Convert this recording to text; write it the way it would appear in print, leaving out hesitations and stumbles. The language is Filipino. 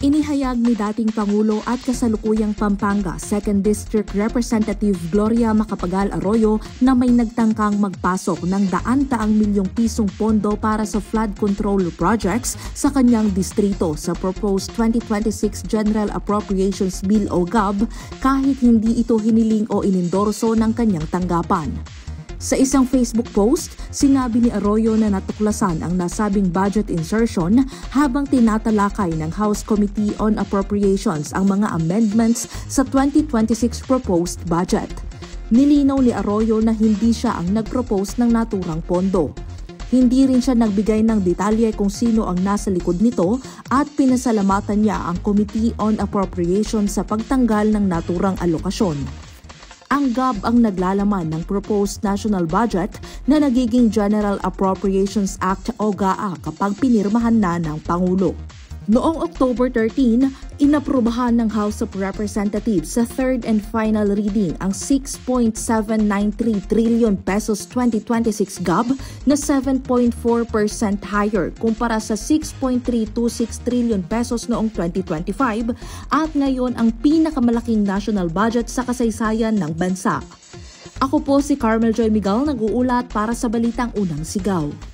Inihayag ni dating Pangulo at kasalukuyang Pampanga 2nd District Representative Gloria Macapagal Arroyo na may nagtangkang magpasok ng daan-daang milyong pisong pondo para sa flood control projects sa kanyang distrito sa proposed 2026 General Appropriations Bill o GAB kahit hindi ito hiniling o inendorso ng kanyang tanggapan. Sa isang Facebook post, sinabi ni Arroyo na natuklasan ang nasabing budget insertion habang tinatalakay ng House Committee on Appropriations ang mga amendments sa 2026 proposed budget. Nilinaw ni Arroyo na hindi siya ang nag-propose ng naturang pondo. Hindi rin siya nagbigay ng detalye kung sino ang nasa likod nito at pinasalamatan niya ang Committee on Appropriations sa pagtanggal ng naturang alokasyon. Ang GAB ang naglalaman ng proposed national budget na nagiging General Appropriations Act o GAA kapag pinirmahan na ng Pangulo. Noong October 13, inaprubahan ng House of Representatives sa third and final reading ang 6.793 trillion pesos 2026 GAB na 7.4% higher kumpara sa 6.326 trillion pesos noong 2025 at ngayon ang pinakamalaking national budget sa kasaysayan ng bansa. Ako po si Carmel Joy Miguel, nag-uulat para sa Balitang Unang Sigaw.